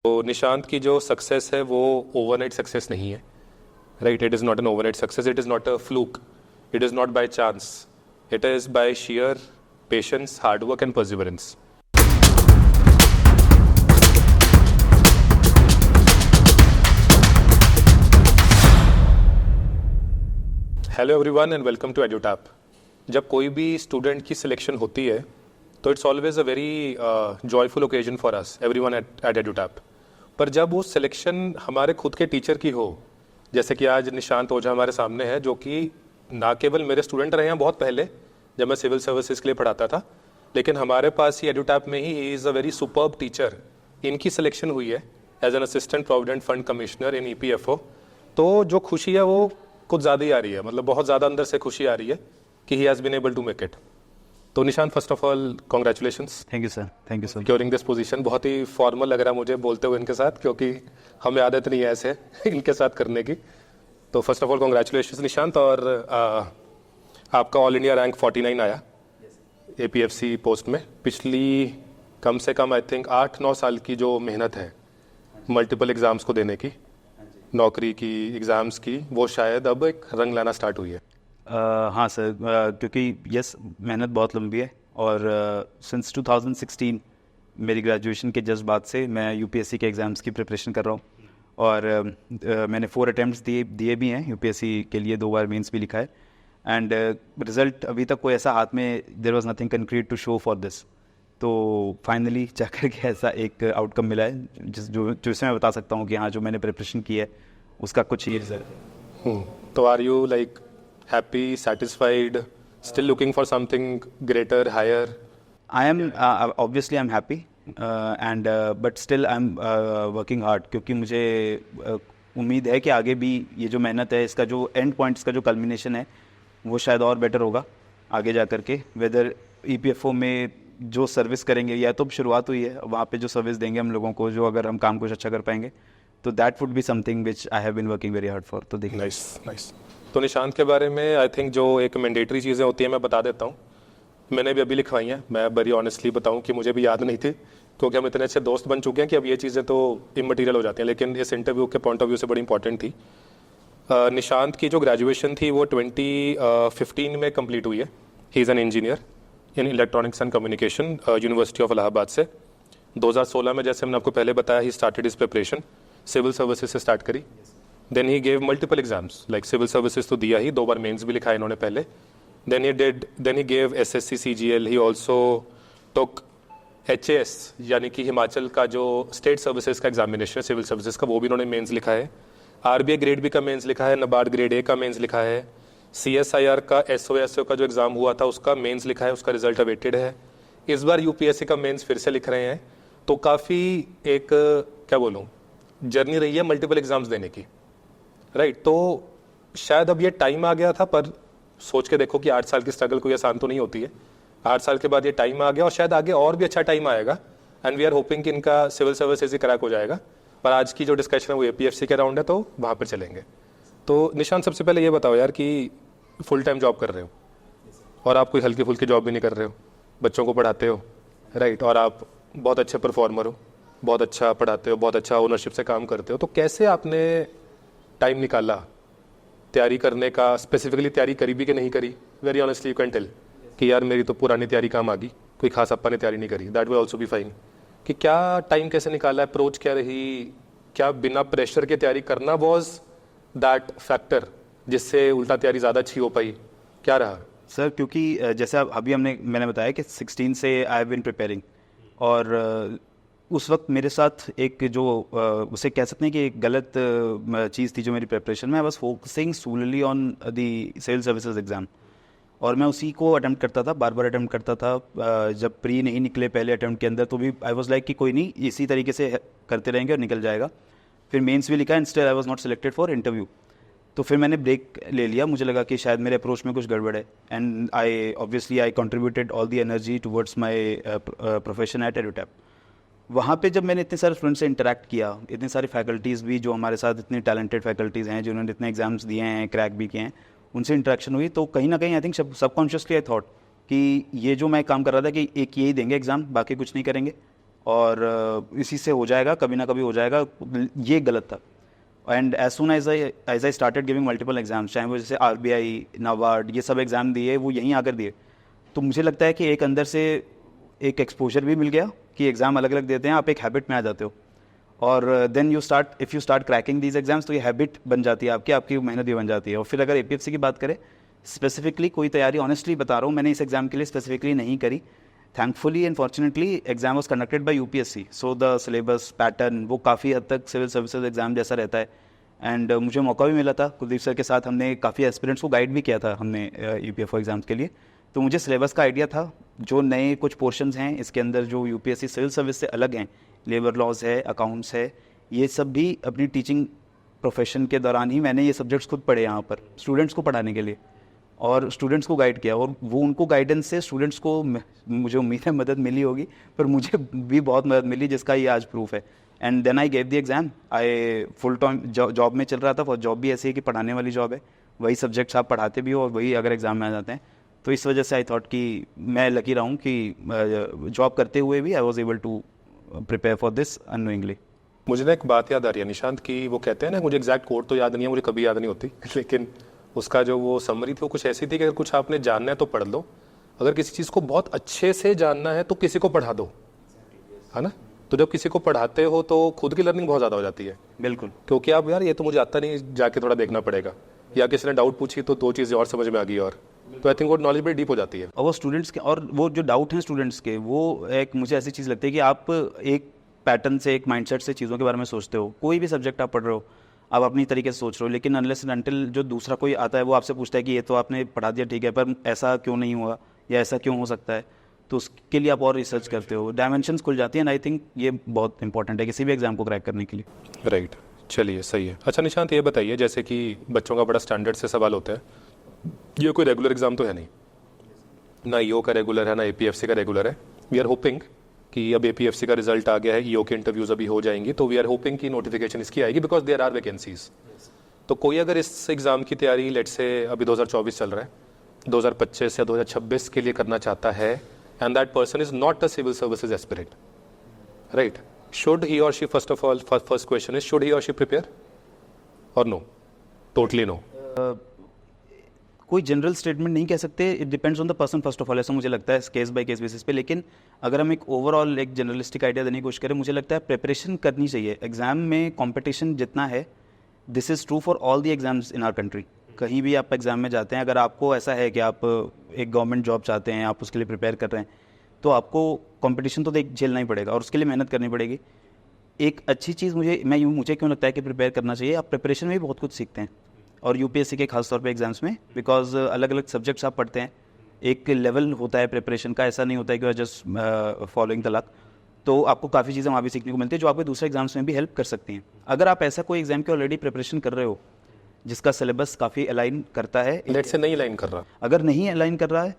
तो निशांत की जो सक्सेस है वो ओवरनाइट सक्सेस नहीं है, right? It is not an overnight success, it is not a fluke, it is not by chance, it is by sheer patience, hard work and perseverance. Hello everyone and welcome to Edutap. जब कोई भी student की selection होती है तो it's always a very joyful occasion for us everyone at Edutap. पर जब वो सिलेक्शन हमारे खुद के टीचर की हो, जैसे कि आज निशांत ओझा हमारे सामने है, जो कि ना केवल मेरे स्टूडेंट रहे हैं बहुत पहले जब मैं सिविल सर्विसेज के लिए पढ़ाता था, लेकिन हमारे पास ही एड्यूटैप में ही is a very superb teacher. इनकी सिलेक्शन हुई है as an assistant provident fund commissioner in EPFO. तो जो खुशी है वो कुछ ज़्यादा ही आ रही है, मतलब बहुत ज़्यादा अंदर से खुशी आ रही है कि he has been able to make it. तो Nishant, first of all congratulations. Thank you sir. Thank you sir. Curing this position बहुत ही फॉर्मल लग रहा है मुझे बोलते हुए इनके साथ, क्योंकि हमें आदत नहीं है ऐसे इनके साथ करने की. तो first of all congratulations Nishant. और आपका ऑल इंडिया रैंक 49 आया APFC पोस्ट में. पिछली कम से कम आई थिंक 8-9 साल की जो मेहनत है मल्टीपल एग्ज़ाम्स को देने की, नौकरी की, एग्ज़ाम्स की, वो शायद अब एक रंग लाना स्टार्ट हुई है. हाँ सर, क्योंकि यस मेहनत बहुत लंबी है और सिंस 2016 मेरी ग्रेजुएशन के जस्ट बाद से मैं UPSC के एग्ज़ाम्स की प्रिपरेशन कर रहा हूँ. और मैंने 4 अटैम्प्ट्स दिए भी हैं UPSC के लिए, 2 बार मेंस भी लिखा है. एंड रिज़ल्ट अभी तक कोई ऐसा हाथ में there was nothing concrete to show for this. तो फाइनली जाकर के ऐसा एक आउटकम मिला है जिससे मैं बता सकता हूँ कि हाँ, जो मैंने प्रिपरेशन की है उसका कुछ ये रिजल्ट है. तो are you like happy, satisfied, still looking for something greater, higher? I am obviously I'm happy and but still I'm working hard, क्योंकि मुझे उम्मीद है कि आगे भी ये जो मेहनत है, इसका जो एंड पॉइंट, इसका जो कल्मिनेशन है वो शायद और बेटर होगा आगे जा कर के. वेदर EPFO में जो सर्विस करेंगे, या तो शुरुआत हुई है, वहाँ पे जो सर्विस देंगे हम लोगों को, जो अगर हम काम कुछ अच्छा कर पाएंगे, तो that would be something which I have been working very hard for. तो देखिए. नाइस. तो निशांत के बारे में आई थिंक जो एक मैंडेटरी चीज़ें होती हैं मैं बता देता हूँ. मैंने भी अभी लिखवाई हैं. मैं बड़ी ऑनेस्टली बताऊँ कि मुझे भी याद नहीं थी, क्योंकि हम इतने अच्छे दोस्त बन चुके हैं कि अब ये चीज़ें तो इमटेरियल हो जाती हैं, लेकिन इस इंटरव्यू के पॉइंट ऑफ व्यू से बड़ी इंपॉर्टेंट थी. निशांत की जो ग्रेजुएशन थी वो 2015 में कंप्लीट हुई है. He is an engineer in electronics and communication, university of Allahabad से. 2016 में, जैसे मैंने आपको पहले बताया, he started his preparation. Civil services से स्टार्ट करी. Then he gave multiple exams, like civil services तो दिया ही, 2 बार मेंस भी लिखा इन्होंने पहले. then he gave SSC CGL. he also took HAS, यानी कि हिमाचल का जो स्टेट सर्विसेज का एग्जामिनेशन है सिविल सर्विसेज का, वो भी इन्होंने मेंस लिखा है. RBI ग्रेड बी का मेंस लिखा है, NABARD ग्रेड A का मेंस लिखा है, CSIR का SOSO का जो एग्ज़ाम हुआ था उसका मेंस लिखा है, उसका रिजल्ट अवेटेड है. इस बार UPSC का मेंस फिर से लिख रहे हैं. तो काफ़ी एक क्या बोलूँ, जर्नी रही है मल्टीपल एग्जाम्स देने की, राइट? तो शायद अब ये टाइम आ गया था, पर सोच के देखो कि 8 साल की स्ट्रगल कोई आसान तो नहीं होती है. 8 साल के बाद ये टाइम आ गया और शायद आगे और भी अच्छा टाइम आएगा. एंड वी आर होपिंग कि इनका सिविल सर्विसेज ही क्रैक हो जाएगा. पर आज की जो डिस्कशन है वो APFC के राउंड है, तो वहाँ पर चलेंगे. तो निशांत, सबसे पहले ये बताओ यार कि फुल टाइम जॉब कर रहे हो और आप कोई हल्की फुल्की जॉब भी नहीं कर रहे हो, बच्चों को पढ़ाते हो, राइट? और आप बहुत अच्छे परफॉर्मर हो, बहुत अच्छा पढ़ाते हो, बहुत अच्छा ओनरशिप से काम करते हो. तो कैसे आपने टाइम निकाला तैयारी करने का? स्पेसिफिकली तैयारी करी भी कि नहीं करी? Very honestly you can tell कि यार मेरी तो पुरानी तैयारी काम आ गई, कोई खास अपा ने तैयारी नहीं करी. That will also be fine. कि क्या टाइम कैसे निकाला, अप्रोच क्या रही, क्या बिना प्रेशर के तैयारी करना वॉज दैट फैक्टर जिससे उल्टा तैयारी ज़्यादा अच्छी हो पाई? क्या रहा सर, क्योंकि जैसे अभी मैंने बताया कि 16 से आई हैव बीन प्रिपेयरिंग, और उस वक्त मेरे साथ एक जो उसे कह सकते हैं कि एक गलत चीज़ थी जो मेरी प्रिपरेशन में. I was focusing solely on the civil services exam, और मैं उसी को अटेम्प्ट करता था, बार बार अटेम्प्ट करता था. जब प्री नहीं निकले पहले अटेम्प्ट के अंदर, तो भी आई वाज लाइक कि कोई नहीं, इसी तरीके से करते रहेंगे और निकल जाएगा. फिर मेंस भी लिखा and still I was not selected for interview. तो फिर मैंने ब्रेक ले लिया. मुझे लगा कि शायद मेरे अप्रोच में कुछ गड़बड़ है. And I contributed all the energy towards my profession at Edutap. वहाँ पे जब मैंने इतने सारे स्टूडेंट से इंटरेक्ट किया, इतने सारे फैकल्टीज़ भी जो हमारे साथ इतने टैलेंटेड फैकल्टीज़ हैं, जिन्होंने इतने एग्जाम्स दिए हैं, क्रैक भी किए हैं, उनसे इंटरेक्शन हुई, तो कहीं ना कहीं I think subconsciously I thought कि ये जो मैं काम कर रहा था कि एक यही देंगे एग्ज़ाम, बाकी कुछ नहीं करेंगे, और इसी से हो जाएगा, कभी ना कभी हो जाएगा, ये गलत था। And as soon as I started giving multiple exams, चाहे वो जैसे RBI, नाबार्ड, ये सब एग्ज़ाम दिए, वो यहीं आकर दिए, तो मुझे लगता है कि एक अंदर से एक एक्सपोजर भी मिल गया कि एग्ज़ाम अलग अलग देते हैं, आप एक हैबिट में आ जाते हो, और then you start cracking these exams, तो ये हैबिट बन जाती है आपकी मेहनत भी बन जाती है। और फिर अगर APFC की बात करें, स्पेसिफिकली कोई तैयारी, ऑनेस्टली बता रहा हूँ, मैंने इस एग्ज़ाम के लिए स्पेसिफिकली नहीं करी। Thankfully and fortunately exam was conducted by UPSC, so the syllabus pattern वो काफ़ी हद तक सिविल सर्विसेज एग्जाम जैसा रहता है। एंड मुझे मौका भी मिला था, कुलदीप सर के साथ हमने काफ़ी एस्पिरेंट्स को गाइड भी किया था हमने UPFO एग्जाम्स के लिए, तो मुझे सिलेबस का आइडिया था। जो नए कुछ पोर्शंस हैं इसके अंदर जो UPSC सिविल सर्विस से अलग हैं, लेबर लॉज है, अकाउंट्स है, ये सब भी अपनी टीचिंग प्रोफेशन के दौरान ही मैंने ये सब्जेक्ट्स खुद पढ़े यहाँ पर स्टूडेंट्स को पढ़ाने के लिए, और स्टूडेंट्स को गाइड किया, और वो उनको गाइडेंस से स्टूडेंट्स को मुझे उम्मीद है मदद मिली होगी, पर मुझे भी बहुत मदद मिली, जिसका ये आज प्रूफ है। And then I gave the exam. I full time job में चल रहा था, और जॉब भी ऐसी है कि पढ़ाने वाली जॉब है, वही सब्जेक्ट्स आप पढ़ाते भी हो और वही अगर एग्ज़ाम में आ जाते हैं, तो इस वजह से आई थॉट कि मैं लकी रहा हूँ कि जॉब करते हुए भी I was able to prepare for this unknowingly. मुझे ना एक बात याद आ रही है निशांत की, वो कहते हैं ना, मुझे एग्जैक्ट कोड तो याद नहीं है, मुझे कभी याद नहीं होती लेकिन उसका जो वो समरी थी वो कुछ ऐसी थी कि अगर कुछ आपने जानना है तो पढ़ लो, अगर किसी चीज़ को बहुत अच्छे से जानना है तो किसी को पढ़ा दो, है ना। तो जब किसी को पढ़ाते हो तो खुद की लर्निंग बहुत ज़्यादा हो जाती है। बिल्कुल, क्योंकि आप यार ये तो मुझे आता नहीं, जाके थोड़ा देखना पड़ेगा, या किसी ने डाउट पूछी तो दो चीज़ें और समझ में आ गई, और तो आई थिंक वो नॉलेज बड़ी डीप हो जाती है। और वो स्टूडेंट्स के, और वो जो डाउट हैं स्टूडेंट्स के, वो एक मुझे ऐसी चीज़ लगती है कि आप एक पैटर्न से, एक माइंडसेट से चीज़ों के बारे में सोचते हो। कोई भी सब्जेक्ट आप पढ़ रहे हो, आप अपनी तरीके से सोच रहे हो, लेकिन अनलेस एंड अनटिल जो दूसरा कोई आता है वो आपसे पूछता है कि ये तो आपने पढ़ा दिया, ठीक है, पर ऐसा क्यों नहीं हुआ या ऐसा क्यों हो सकता है, तो उसके लिए आप और रिसर्च करते हो, डायमेंशंस खुल जाती हैं। आई थिंक ये बहुत इंपॉर्टेंट है किसी भी एग्जाम को क्रैक करने के लिए। राइट, चलिए सही है। अच्छा निशांत, ये बताइए, जैसे कि बच्चों का बड़ा स्टैंडर्ड से सवाल होता है, ये कोई रेगुलर एग्जाम तो है नहीं, ना ईओ का रेगुलर है ना APFC का रेगुलर है। वी आर होपिंग कि अब APFC का रिजल्ट आ गया है, ईओ के इंटरव्यूज अभी हो जाएंगी, तो वी आर होपिंग कि नोटिफिकेशन इसकी आएगी, बिकॉज देयर आर वैकेंसीज। तो कोई अगर इस एग्जाम की तैयारी लेट से अभी 2024 चल रहा है, 2025 या 2026 के लिए करना चाहता है, and that person is not a civil services aspirant, right, should he or she, first of all, first question is, should he or she prepare or no? Totally no. कोई जनरल स्टेटमेंट नहीं कह सकते, it depends on the person first of all, ऐसा मुझे लगता है case by case basis पे। लेकिन अगर हम एक ओवरऑल एक जनरलिस्टिक आइडिया देने की कोशिश करें, मुझे लगता है प्रिपरेशन करनी चाहिए। एग्जाम में कंपटीशन जितना है, this is true for all the exams in our country. कहीं भी आप एग्जाम में जाते हैं, अगर आपको ऐसा है कि आप एक गवर्नमेंट जॉब चाहते हैं, आप उसके लिए प्रिपेयर कर रहे हैं, तो आपको कंपटीशन तो देख झेलना ही पड़ेगा और उसके लिए मेहनत करनी पड़ेगी। एक अच्छी चीज़ मुझे क्यों लगता है कि प्रिपेयर करना चाहिए, आप प्रिपरेशन में भी बहुत कुछ सीखते हैं, और UPSC के खास तौर पे एग्जाम्स में, बिकॉज अलग अलग सब्जेक्ट्स आप पढ़ते हैं, एक लेवल होता है प्रिपरेशन का, ऐसा नहीं होता है कि जस्ट फॉलोइंग द लक। तो आपको काफ़ी चीज़ें वहाँ भी सीखने को मिलती है जो आपके दूसरे एग्जाम्स में भी हेल्प कर सकती हैं। अगर आप ऐसा कोई एग्जाम की ऑलरेडी प्रिपरेशन कर रहे हो जिसका सिलेबस काफ़ी अलाइन करता है, लेट से नहीं अलाइन कर रहा, अगर नहीं अलाइन कर रहा है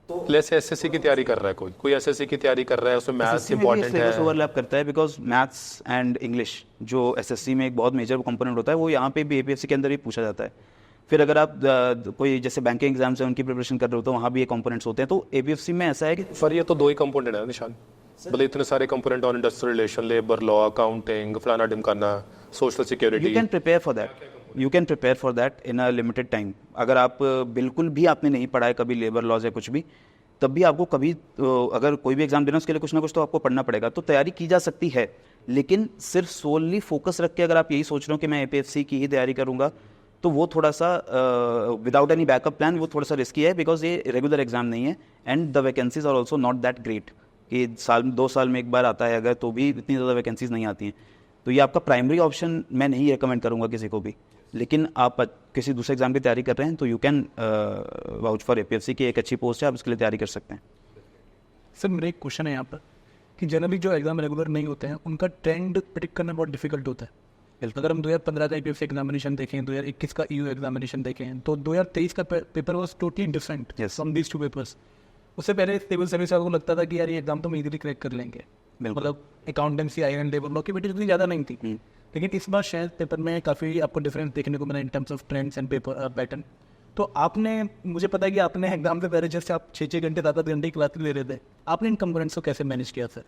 तो लेट से SSC की तैयारी कर रहा है, कोई SSC की तैयारी कर रहा है, उसमें मैथ्स इंपॉर्टेंट है, ओवरलैप करता है, बिकॉज मैथ्स एंड इंग्लिश जो SSC में एक बहुत मेजर कंपोनेंट होता है, वो यहाँ पे भी APFC के अंदर भी पूछा जाता है। फिर अगर आप कोई जैसे बैंकिंग एग्जाम्स है उनकी प्रिपरेशन कर रहे हो, तो वहाँ भी ये कंपोनेंट्स होते हैं। तो APFC में ऐसा है कि पर ये तो दो ही कंपोनेंट है निशान, मतलब इतने सारे component on industrial relation, labour law, accounting, फलाना ढिमकाना, social security. You can prepare for that in a limited time. अगर आप बिल्कुल भी आपने नहीं पढ़ा है कभी लेबर लॉज या कुछ भी, तब भी आपको कभी अगर कोई भी एग्जाम देना उसके लिए कुछ ना कुछ तो आपको पढ़ना पड़ेगा, तो तैयारी की जा सकती है। लेकिन सिर्फ सोलली फोकस रख के अगर आप यही सोच रहे हो कि मैं APFC की ही तैयारी करूंगा, तो वो थोड़ा सा विदाउट एनी बैकअप प्लान वो थोड़ा सा रिस्की है, बिकॉज ये रेगुलर एग्जाम नहीं है, and the vacancies are also not that great कि 2 साल में एक बार आता है अगर, तो भी इतनी ज़्यादा वैकेंसीज नहीं आती हैं। तो ये आपका प्राइमरी ऑप्शन मैं नहीं रिकमेंड करूँगा किसी को भी। लेकिन आप किसी दूसरे एग्जाम की तैयारी कर रहे हैं तो you can vouch for APFC की एक अच्छी पोस्ट है, आप उसके लिए तैयारी कर सकते हैं। सर मेरा एक क्वेश्चन है यहाँ पर कि जनरली जो एग्जाम रेगुलर नहीं होते हैं उनका ट्रेंड प्रेडिक्ट करना बहुत डिफिकल्ट होता है। अगर हम 2015 का APFC एग्जामिनेशन देखें, 2021 का EU एग्जामिनेशन देखें, तो 2023 का paper was totally different from these 2 papers. उससे पहले सिविल सर्विस को लगता था कि यार ये एग्जाम तो हम इजीली क्रैक कर लेंगे, मतलब अकाउंटेंसी, आईएन, लेबर लॉ की वेटेज उतनी ज़्यादा नहीं थी। लेकिन इस बार शायद पेपर में काफ़ी आपको डिफरेंस देखने को मिला in terms of trends and paper pattern. तो आपने, मुझे पता है कि आपने एग्जाम से पहले जैसे आप 6-6 घंटे 7-8 घंटे की क्लास ले रहे थे, आपने इन कंपोनेंट्स को कैसे मैनेज किया सर?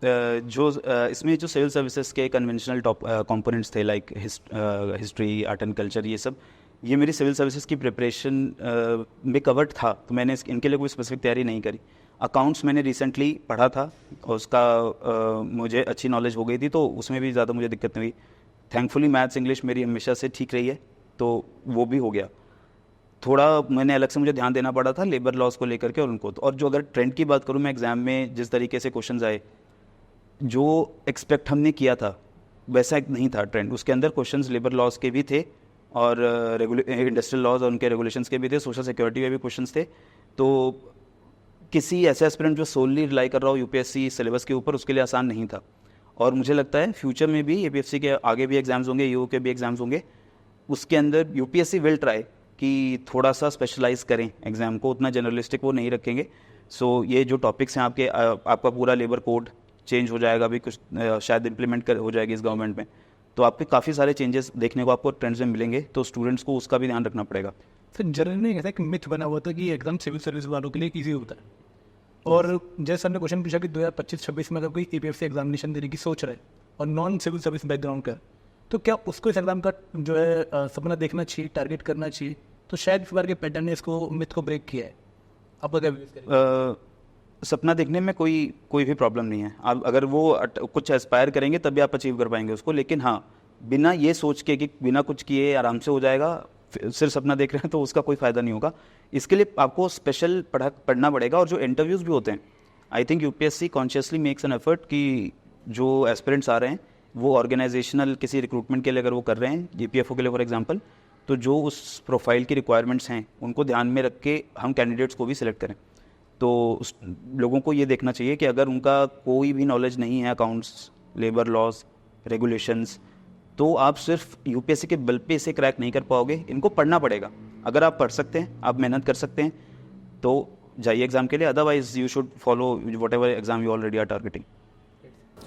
इसमें जो सिविल सर्विसेज के कन्वेंशनल टॉप कंपोनेंट्स थे like history, art and culture, ये सब, ये मेरी सिविल सर्विसेज की प्रिपरेशन में कवर्ड था, तो मैंने इनके लिए कोई स्पेसिफिक तैयारी नहीं करी। अकाउंट्स मैंने रिसेंटली पढ़ा था और उसका मुझे अच्छी नॉलेज हो गई थी, तो उसमें भी ज़्यादा मुझे दिक्कत नहीं हुई। थैंकफुली मैथ्स इंग्लिश मेरी हमेशा से ठीक रही है, तो वो भी हो गया। थोड़ा मैंने अलग से मुझे ध्यान देना पड़ा था लेबर लॉज को लेकर के और उनको, और जो अगर ट्रेंड की बात करूँ मैं, एग्ज़ाम में जिस तरीके से क्वेश्चंस आए, जो एक्सपेक्ट हमने किया था वैसा एक नहीं था ट्रेंड। उसके अंदर क्वेश्चंस लेबर लॉज के भी थे और इंडस्ट्रियल लॉज और उनके रेगुलेशंस के भी थे, सोशल सिक्योरिटी के भी क्वेश्चंस थे। तो किसी ऐसे एस्पिरेंट जो सोलली रिलाई कर रहा हो यूपीएससी सिलेबस के ऊपर, उसके लिए आसान नहीं था। और मुझे लगता है फ्यूचर में भी यूपीएससी के आगे भी एग्जाम्स होंगे, यूओ के भी एग्जाम्स होंगे, उसके अंदर यूपीएससी विल ट्राई कि थोड़ा सा स्पेशलाइज करें एग्ज़ाम को, उतना जनरलिस्टिक वो नहीं रखेंगे। सो ये जो टॉपिक्स हैं आपके, आपका पूरा लेबर कोड चेंज हो जाएगा, अभी कुछ शायद इम्प्लीमेंट हो जाएगी इस गवर्नमेंट में, तो आपके काफ़ी सारे चेंजेस देखने को आपको ट्रेंड्स में मिलेंगे, तो स्टूडेंट्स को उसका भी ध्यान रखना पड़ेगा। सर जनरली ऐसा एक मिथ बना हुआ था कि एग्जाम सिविल सर्विस वालों के लिए ईजी होता है, और जैसे हमने क्वेश्चन पूछा कि 2025-26 में अगर कोई ईपीएफसी एग्जामिनेशन देने की सोच रहे और नॉन सिविल सर्विस बैकग्राउंड का, तो क्या उसको इस एग्जाम का जो है सपना देखना चाहिए, टारगेट करना चाहिए? तो शायद इस बार के पैटर्न ने इसको मिथ को ब्रेक किया है। आप क्या व्यूज़ करेंगे? सपना देखने में कोई भी प्रॉब्लम नहीं है। आप अगर वो कुछ एस्पायर करेंगे तभी आप अचीव कर पाएंगे उसको, लेकिन हाँ, बिना ये सोच के कि बिना कुछ किए आराम से हो जाएगा, सिर्फ सपना देख रहे हैं तो उसका कोई फ़ायदा नहीं होगा। इसके लिए आपको स्पेशल पढ़ना पड़ेगा। और जो इंटरव्यूज़ भी होते हैं, I think UPSC consciously makes an effort कि जो एस्पिरेंट्स आ रहे हैं वो ऑर्गेनाइजेशनल किसी रिक्रूटमेंट के लिए अगर वो कर रहे हैं, ईपीएफओ के लिए फॉर एग्जांपल, तो जो उस प्रोफाइल की रिक्वायरमेंट्स हैं उनको ध्यान में रख के हम कैंडिडेट्स को भी सिलेक्ट करें। तो उस लोगों को ये देखना चाहिए कि अगर उनका कोई भी नॉलेज नहीं है अकाउंट्स, लेबर लॉज, रेगुलेशंस, तो आप सिर्फ यूपीएससी के बल पे इसे क्रैक नहीं कर पाओगे। इनको पढ़ना पड़ेगा। अगर आप पढ़ सकते हैं, आप मेहनत कर सकते हैं, तो जाइए एग्ज़ाम के लिए, otherwise you should follow whatever exam you already are targeting.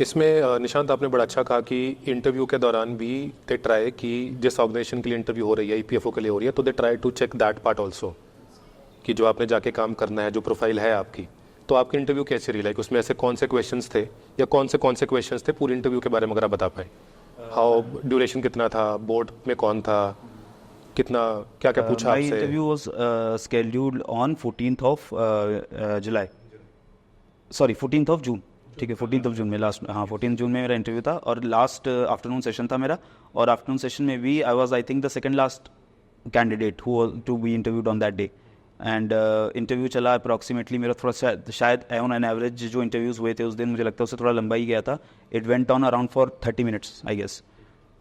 इसमें निशांत आपने बड़ा अच्छा कहा कि इंटरव्यू के दौरान भी दे ट्राई कि जिस ऑर्गेनाइजेशन के लिए इंटरव्यू हो रही है, ईपीएफओ के लिए हो रही है, तो they try to check that part also, कि जो आपने जाके काम करना है, जो प्रोफाइल है आपकी। तो आपकी इंटरव्यू कैसी रही, लाइक उसमें ऐसे कौन से क्वेश्चंस थे या कौन से क्वेश्चंस थे पूरी इंटरव्यू के बारे में अगर आप बता पाएँ? हाउ ड्यूरेशन कितना था, बोर्ड में कौन था, कितना क्या क्या पूछा आपसे? Interview was scheduled on 14th of July, sorry 14th of June, ठीक है, 14th ऑफ जून में लास्ट, हाँ 14 जून में मेरा इंटरव्यू था और लास्ट आफ्टरनून सेशन था मेरा। और आफ्टरनून सेशन में भी I was I think the second last candidate who to be interviewed on that day. And interview चला अप्रॉक्सीमेटली मेरा थोड़ा शायद ऑन एन एवरेज जो इंटरव्यूज़ हुए थे उस दिन, मुझे लगता है उससे थोड़ा लंबा ही गया था। It went on around for 30 minutes I guess.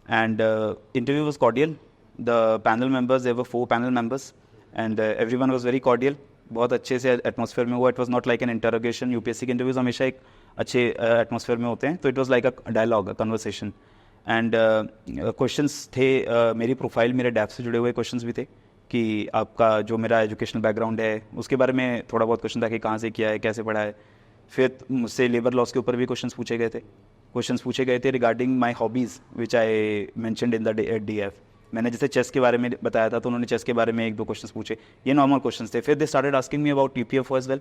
And interview was cordial. The panel members, there were 4 panel members and everyone was very cordial. बहुत अच्छे से एटमॉस्फेयर में हुआ। It was not like an interrogation. UPSC के interviews हमेशा एक अच्छे atmosphere में होते हैं, तो it was like a dialogue, a conversation. And questions थे मेरी प्रोफाइल, मेरे डैप से जुड़े हुए क्वेश्चंस भी थे कि आपका जो मेरा एजुकेशनल बैकग्राउंड है उसके बारे में थोड़ा बहुत क्वेश्चन था कि कहाँ से किया है, कैसे पढ़ा है। फिर मुझसे लेबर लॉस के ऊपर भी क्वेश्चंस पूछे गए थे regarding my hobbies which I mentioned in the DF. मैंने जैसे चेस के बारे में बताया था तो उन्होंने चेस के बारे में 1-2 क्वेश्चंस पूछे, ये नॉर्मल क्वेश्चंस थे। फिर they started asking me about EPFO as well,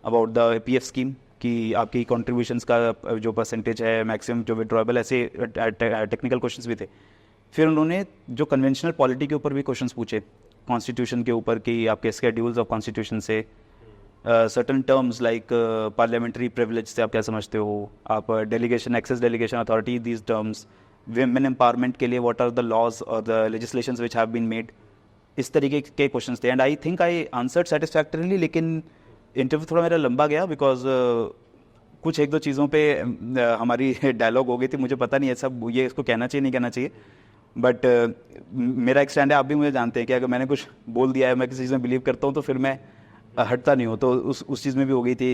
about the PF scheme, कि आपकी कंट्रीब्यूशंस का जो परसेंटेज है, मैक्सिमम जो विड्रॉएबल, ऐसे टेक्निकल क्वेश्चंस भी थे। फिर उन्होंने जो कन्वेंशनल पॉलिटी के ऊपर भी क्वेश्चंस पूछे, कॉन्स्टिट्यूशन के ऊपर कि आपके स्केड्यूल्स ऑफ कॉन्स्टिट्यूशन से, certain terms like parliamentary privilege से आप क्या समझते हो, आप delegation, excess delegation authority, these terms, women empowerment के लिए व्हाट आर द लॉज और the legislations which have been made, इस तरीके के क्वेश्चंस थे। And I think I answered satisfactorily, लेकिन इंटरव्यू थोड़ा मेरा लंबा गया बिकॉज कुछ 1-2 चीज़ों पे हमारी डायलॉग हो गई थी। मुझे पता नहीं है सब ये इसको कहना चाहिए नहीं कहना चाहिए, बट मेरा एक स्टैंड है, आप भी मुझे जानते हैं कि अगर मैंने कुछ बोल दिया है, मैं किसी चीज़ में बिलीव करता हूँ तो फिर मैं हटता नहीं हूँ। तो उस चीज़ में भी हो गई थी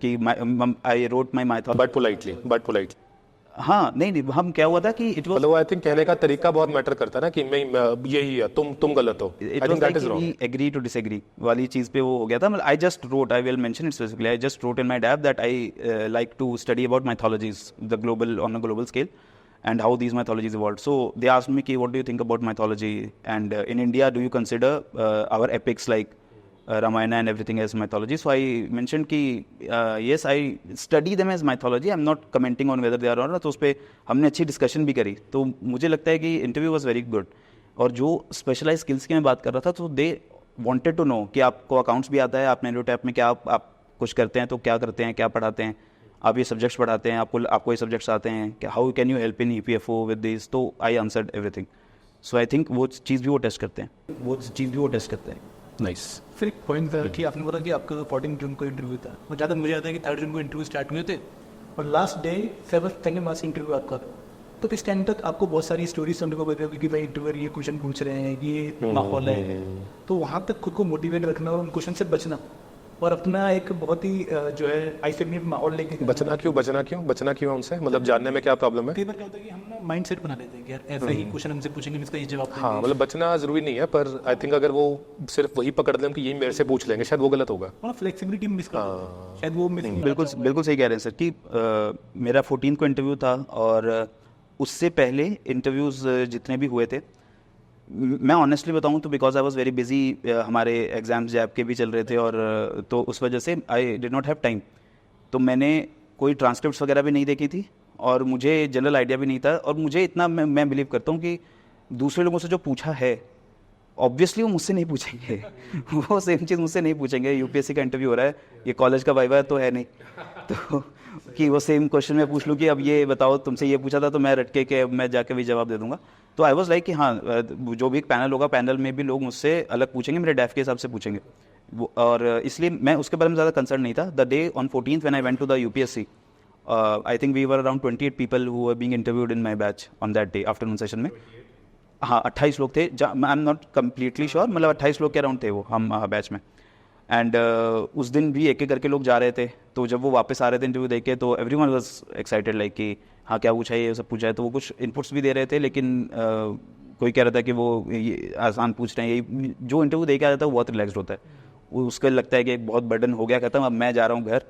कि I wrote my my thought, but politely. हाँ, नहीं, हम क्या हुआ था कि इट वाज, मतलब आई थिंक कहने का तरीका बहुत मैटर करता है ना, कि मैं यही है, तुम गलत हो। I think that is wrong. Agree to disagree वाली चीज़ पे वो हो गया था। मतलब I just wrote, I will mention it specifically, I just wrote in my DAF that I like to study about mythologies, the global, on a global scale, and how these mythologies evolved. So they asked me, what do you think about mythology? And in India, do you consider our epics like Ramayana and everything as mythology. So I mentioned कि yes, I study them as mythology. I'm not commenting on whether they are or not. तो उस पर हमने अच्छी discussion भी करी. तो मुझे लगता है कि इंटरव्यू वॉज वेरी गुड. और जो स्पेशलाइज स्किल्स की मैं बात कर रहा था, तो दे वांटेड टू नो कि आपको अकाउंट्स भी आता है, आप नैनोटैप में क्या आप कुछ करते हैं, तो क्या करते हैं, क्या पढ़ाते हैं, आप ये सब्जेक्ट्स पढ़ाते हैं, आपको ये सब्जेक्ट्स आते हैं, क्या how can you help in EPFO with this. तो I answered everything. So I think वो चीज़ भी वो टेस्ट करते हैं. नाइस. फिर एक पॉइंट था कि आपने बोला कि आपका 14 जून को इंटरव्यू था, और ज़्यादा मुझे याद है कि 3 जून को इंटरव्यू स्टार्ट हुए थे और लास्ट डे 7 मार्च से इंटरव्यू आपका. तो इस टाइम तक आपको बहुत सारी स्टोरीज सुनने को मिलती है कि भाई इंटरव्यूअर ये क्वेश्चन पूछ रहे हैं, ये माहौल है. तो वहाँ तक खुद को मोटिवेट रखना और उन क्वेश्चन से बचना और अपना एक बहुत ही जो है आइसोलेटेड माहौल लेके बचना क्यों उनसे, मतलब जानने में क्या प्रॉब्लम है? कई बार क्या होता है कि हम ना माइंड सेट बना लेते हैं कि यार ऐसे ही क्वेश्चन हमसे पूछेंगे, इसका ये जवाब हाँ, मतलब बचना जरूरी नहीं है, पर आई थिंक अगर वो सिर्फ वही पकड़ लें कि यही मेरे से पूछ लेंगे, शायद वो गलत होगा. फ्लेक्सिबिलिटी मिस कर देते हैं. शायद वो मिस. बिल्कुल सही कह रहे हैं सर कि मेरा 14 को इंटरव्यू था और उससे पहले इंटरव्यूज़ जितने भी हुए थे, मैं ऑनेस्टली बताऊं तो because I was very busy, हमारे एग्जाम्स जैब के भी चल रहे थे और तो उस वजह से I did not have time. तो मैंने कोई ट्रांसक्रिप्ट्स वगैरह भी नहीं देखी थी और मुझे जनरल आइडिया भी नहीं था. और मुझे इतना मैं बिलीव करता हूँ कि दूसरे लोगों से जो पूछा है ऑब्वियसली वो मुझसे नहीं पूछेंगे. वो सेम चीज़ मुझसे नहीं पूछेंगे. UPSC का इंटरव्यू हो रहा है, ये कॉलेज का वाइवा तो है नहीं, तो कि वो सेम क्वेश्चन मैं पूछ लूँ कि अब ये बताओ तुमसे ये पूछा था, तो मैं रटके के मैं जाके भी जवाब दे दूंगा. तो आई वाज लाइक कि हाँ, जो भी पैनल होगा, पैनल में भी लोग मुझसे अलग पूछेंगे, मेरे डैफ के हिसाब से पूछेंगे. और इसलिए मैं उसके बारे में ज़्यादा कंसर्न नहीं था. The day on 14th when I went to the UPSC, I think we were around 28 people who were being interviewed in my batch on that day afternoon session में. हाँ, 28 लोग थे. I am not completely sure, मतलब 28 लोग के around थे वो हम बैच में. एंड उस दिन भी एक एक करके लोग जा रहे थे. तो जब वो वापस आ रहे थे इंटरव्यू देख के, तो एवरीवन वाज एक्साइटेड लाइक कि हाँ क्या पूछा है, ये सब पूछा है. तो वो कुछ इनपुट्स भी दे रहे थे, लेकिन कोई कह रहा था कि वो ये आसान पूछ रहे हैं. ये जो इंटरव्यू दे के आता है वो बहुत रिलैक्सड होता है. वो उसको लगता है कि एक बहुत बर्डन हो गया खत्म, अब मैं जा रहा हूँ घर,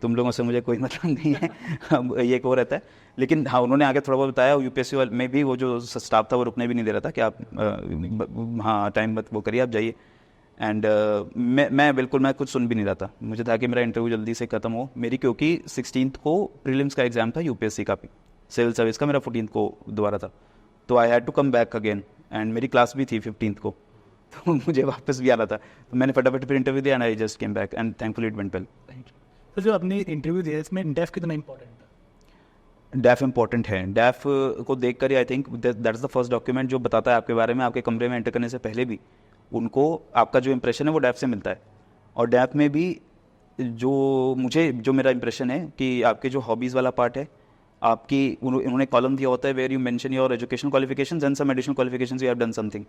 तुम लोगों से मुझे कोई मतलब नहीं है. अब ये एक और रहता है. लेकिन हाँ, उन्होंने आगे थोड़ा बहुत बताया. UPSC में भी वो जो स्टाफ था वो रुकने भी नहीं दे रहा था कि आप हाँ टाइम मत वो करिए, आप जाइए. एंड मैं बिल्कुल मैं कुछ सुन भी नहीं रहा था. मुझे था कि मेरा इंटरव्यू जल्दी से ख़त्म हो मेरी, क्योंकि 16th को प्रीलिम्स का एग्ज़ाम था UPSC का भी, सिविल सर्विस का. मेरा 14th को दोबारा था. तो I had to come back again and मेरी क्लास भी थी 15th को. तो मुझे वापस भी आना था. तो मैंने फटाफट फिर इंटरव्यू दिया and I just came back and thankfully it went well. तो जो आपने इंटरव्यू दिया इसमें डैफ कितना इंपॉर्टेंट था? डैफ इंपॉर्टेंट है. डैफ को देख कर ही I think that is the first document जो बताता है आपके बारे में. आपके कमरे में एंटर करने से पहले भी उनको आपका जो इंप्रेशन है वो डैफ से मिलता है. और डैफ में भी जो मेरा इंप्रेशन है कि आपके जो हॉबीज़ वाला पार्ट है, आपकी उन्होंने कॉलम दिया होता है where you mention your education qualifications and some additional qualifications you have done something.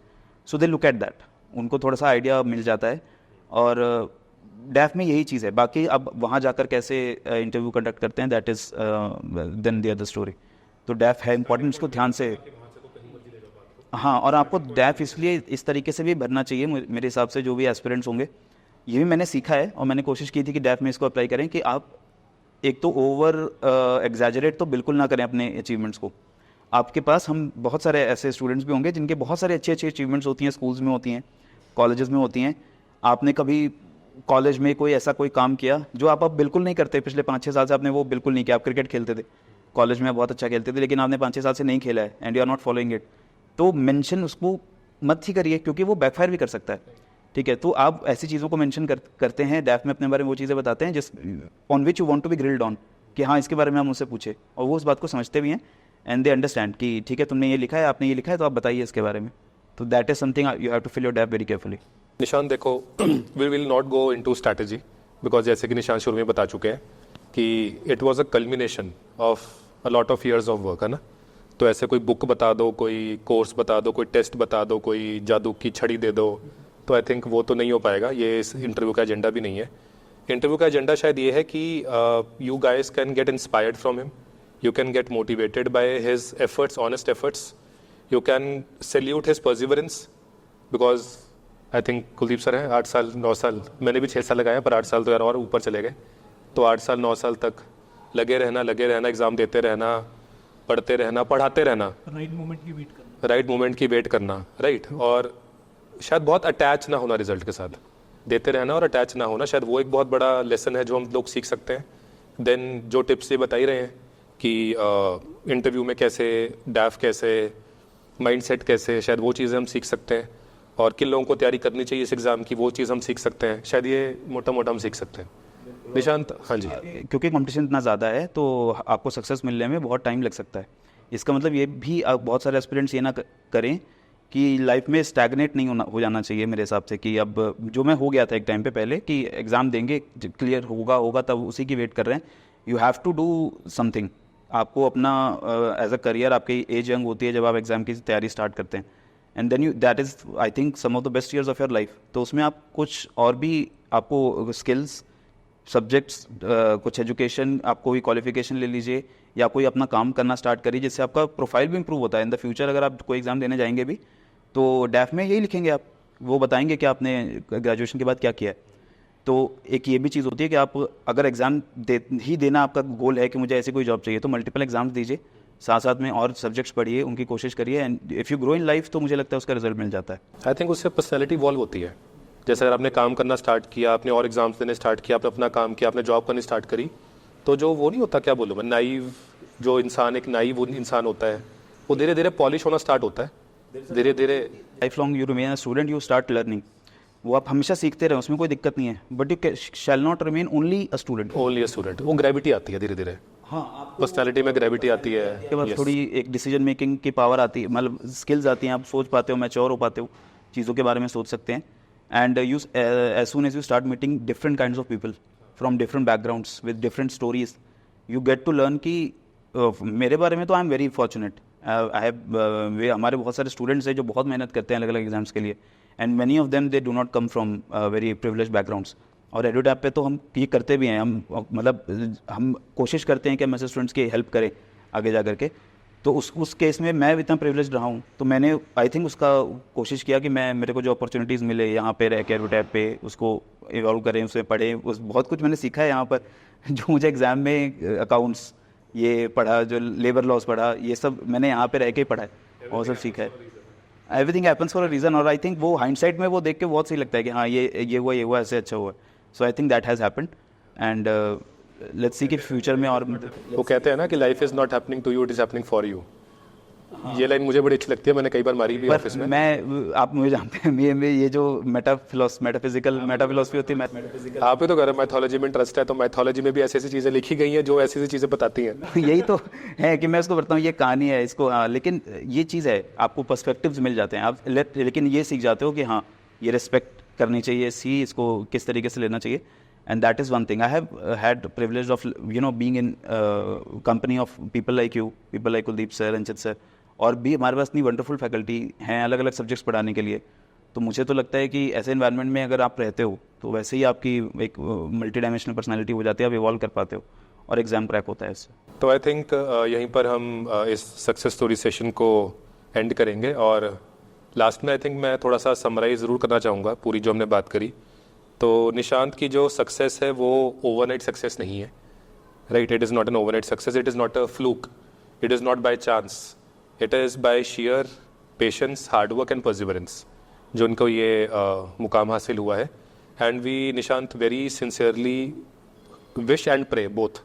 So they look at that. उनको थोड़ा सा आइडिया मिल जाता है. और डैफ में यही चीज़ है. बाकी अब वहाँ जाकर कैसे इंटरव्यू कंडक्ट करते हैं, that is then the other story. तो डैफ है इंपॉर्टेंट, उसको ध्यान से. हाँ, और आपको डैफ इसलिए इस तरीके से भी भरना चाहिए मेरे हिसाब से. जो भी एस्पिरेंट्स होंगे, ये भी मैंने सीखा है और मैंने कोशिश की थी कि डैफ में इसको अप्लाई करें कि आप एक तो ओवर एग्जैजरेट तो बिल्कुल ना करें अपने अचीवमेंट्स को. आपके पास हम बहुत सारे ऐसे स्टूडेंट्स भी होंगे जिनके बहुत सारे अच्छे अचीवमेंट्स होती हैं, स्कूल्स में होती हैं, कॉलेजेस में होती हैं. आपने कभी कॉलेज में कोई ऐसा कोई काम किया जो आप अब बिल्कुल नहीं करते. पिछले 5-6 साल से आपने वो बिल्कुल नहीं किया. आप क्रिकेट खेलते थे, कॉलेज में बहुत अच्छा खेलते थे, लेकिन आपने 5-6 साल से नहीं खेला है and you are not following it. तो मेंशन उसको मत ही करिए, क्योंकि वो बैकफायर भी कर सकता है. ठीक है, तो आप ऐसी चीज़ों को मेंशन करते हैं डैफ में, अपने बारे में वो चीज़ें बताते हैं जिस on which you want to be grilled on, कि हाँ इसके बारे में आप मुझसे पूछे. और वो उस बात को समझते भी हैं एंड दे अंडरस्टैंड कि ठीक है तुमने ये लिखा है, आपने ये लिखा है, तो आप बताइए इसके बारे में. तो that is something you have to fill your DAF very carefully. Nishant देखो, we will not go into strategy because जैसे कि निशान शुरू में बता चुके हैं कि it was a culmination of a lot of years of work, है ना. तो ऐसे कोई बुक बता दो, कोई कोर्स बता दो, कोई टेस्ट बता दो, कोई जादू की छड़ी दे दो, तो आई थिंक वो तो नहीं हो पाएगा. ये इस इंटरव्यू का एजेंडा भी नहीं है. इंटरव्यू का एजेंडा शायद ये है कि you guys can get inspired from him, you can get motivated by his efforts, honest efforts, you can salute his perseverance. Because I think Kuldeep sir है 8 साल 9 साल, मैंने भी 6 साल लगाया, पर 8 साल तो यार और ऊपर चले गए. तो 8 साल 9 साल तक लगे रहना, एग्ज़ाम देते रहना, पढ़ते रहना, पढ़ाते रहना, राइट मोमेंट की वेट करना, राइट. और शायद बहुत अटैच ना होना रिजल्ट के साथ. देते रहना और अटैच ना होना, शायद वो एक बहुत बड़ा लेसन है जो हम लोग सीख सकते हैं। देन जो टिप्स ये बताई रहे हैं कि इंटरव्यू में कैसे, डैफ कैसे, माइंडसेट कैसे, शायद वो चीज़ें हम सीख सकते हैं। और किन लोगों को तैयारी करनी चाहिए इस एग्ज़ाम की, वो चीज़ हम सीख सकते हैं, शायद ये मोटा मोटा हम सीख सकते हैं। निशांत, हाँ जी। क्योंकि कंपटीशन इतना ज़्यादा है तो आपको सक्सेस मिलने में बहुत टाइम लग सकता है। इसका मतलब ये भी बहुत सारे एस्पिरेंट्स ये ना करें कि लाइफ में स्टैग्नेट नहीं हो जाना चाहिए मेरे हिसाब से, कि अब जो मैं हो गया था एक टाइम पे पहले कि एग्ज़ाम देंगे, क्लियर होगा तब उसी की वेट कर रहे हैं। You have to do something. आपको अपना एज अ करियर, आपकी एज यंग होती है जब आप एग्ज़ाम की तैयारी स्टार्ट करते हैं, and then that is I think some of the best years of your life. तो उसमें आप कुछ और भी, आपको स्किल्स, सब्जेक्ट्स, कुछ एजुकेशन, आप कोई क्वालिफिकेशन ले लीजिए या कोई अपना काम करना स्टार्ट करिए, जिससे आपका प्रोफाइल भी इंप्रूव होता है इन द फ्यूचर। अगर आप कोई एग्ज़ाम देने जाएंगे भी तो डैफ में यही लिखेंगे आप, वो बताएंगे कि आपने ग्रेजुएशन के बाद क्या किया है। तो एक ये भी चीज़ होती है कि आप अगर एग्ज़ाम देना आपका गोल है कि मुझे ऐसी कोई जॉब चाहिए, तो मल्टीपल एग्जाम्स दीजिए, साथ साथ में और सब्जेक्ट्स पढ़िए, उनकी कोशिश करिए, and if you grow in life तो मुझे लगता है उसका रिजल्ट मिल जाता है। आई थिंक उससे पर्सनैलिटी इवॉल्व होती है। जैसे अगर आपने काम करना स्टार्ट किया, आपने और एग्जाम्स देने स्टार्ट किया, आपने अपना काम किया, आपने जॉब करनी स्टार्ट करी, तो जो वो नहीं होता, क्या बोलूँ मैं, नाइव जो इंसान, एक नाइव इंसान होता है, वो धीरे धीरे पॉलिश होना स्टार्ट होता है। धीरे धीरे life long you remain a student, you start learning. वो आप हमेशा सीखते रहे, उसमें कोई दिक्कत नहीं है, but you shall not remain only a student. Only a student, वो ग्रेविटी आती है धीरे धीरे। हाँ, पर्सनैलिटी में ग्रेविटी आती है। के बाद थोड़ी एक डिसीजन मेकिंग की पावर आती है, मतलब स्किल्स आती हैं, आप सोच पाते हो, मैच्योर हो पाते हो, चीज़ों के बारे में सोच सकते हैं। And you as soon as you start meeting different kinds of people from different backgrounds with different stories, you get to learn कि मेरे बारे में तो I am very fortunate. I have, हमारे बहुत सारे स्टूडेंट्स हैं जो बहुत मेहनत करते हैं अलग अलग एग्जाम्स के लिए, and many of them they do not come from very privileged backgrounds. और एडुटैप पे तो हम ये करते भी हैं, हम मतलब हम कोशिश करते हैं कि हम ऐसे स्टूडेंट्स की हेल्प करें आगे जा करके। तो उस केस में मैं इतना प्रिविलेज्ड रहा हूँ, तो मैंने आई थिंक उसका कोशिश किया कि मेरे को जो अपॉर्चुनिटीज़ मिले यहाँ पे रह के एडुटैप पे, उसको इवॉल्व करें, उसमें पढ़ें। बहुत कुछ मैंने सीखा है यहाँ पर जो मुझे एग्ज़ाम में अकाउंट्स ये पढ़ा, जो लेबर लॉस पढ़ा, ये सब मैंने यहाँ पे रह के ही पढ़ा है और सब सीखा है। Everything happens for a reason, और आई थिंक वो हाइंडसाइट में वो देख के बहुत सही लगता है कि हाँ ये हुआ ऐसे अच्छा हुआ। So I think that has happened, and let's see कि फ्यूचर में और वो कहते हैं ना कि life is not happening to you, it is happening for you. ये लाइन मुझे बड़ी अच्छी लगती है, मैंने कई बार मारी भी ऑफिस में। मैं आप मुझे जानते हैं, ये जो मेटाफिलॉसफी होती है, मेटाफिजिकल, आप ही तो कह रहे हैं मैथोलॉजी में इंटरेस्ट है, तो मैथोलॉजी में भी ऐसी ऐसी चीज़ें लिखी गई हैं जो ऐसी ऐसी चीज़ें बताती हैं। यही तो है कि मैं उसको पढ़ता हूँ, ये कहानी है इसको, हाँ, लेकिन ये चीज़ है, आपको पर्सपेक्टिव्स मिल जाते हैं आप, लेकिन ये सीख जाते हो कि हाँ ये रिस्पेक्ट करनी चाहिए, इसको किस तरीके से लेना चाहिए। And that is one thing. I have had privilege of being in company of people like you, people like Kuldeep sir, Anchit sir, और भी हमारे पास इतनी वंडरफुल फैकल्टी हैं अलग अलग सब्जेक्ट्स पढ़ाने के लिए। तो मुझे तो लगता है कि ऐसे इन्वायरमेंट में अगर आप रहते हो तो वैसे ही आपकी एक मल्टी डायमेंशनल पर्सनैलिटी हो जाती है, आप इवॉल्व कर पाते हो और एग्जाम क्रैक होता है इससे। तो आई थिंक यहीं पर हम इस सक्सेस स्टोरी सेशन को एंड करेंगे, और लास्ट में आई थिंक मैं थोड़ा सा समराइज ज़रूर करना चाहूँगा पूरी जो हमने बात करी। तो निशांत की जो सक्सेस है वो ओवरनाइट सक्सेस नहीं है, right? It is not an overnight success, it is not a fluke, it is not by chance, it is by sheer patience, hard work and perseverance जो उनको ये मुकाम हासिल हुआ है। And we Nishant very sincerely wish and pray both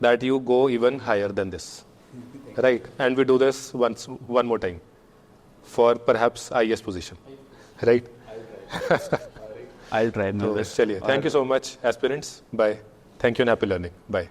that you go even higher than this, right? And we do this one more time for perhaps IAS position, right? I'll try my best. चलिए, thank you so much aspirants, bye, thank you and happy learning, bye.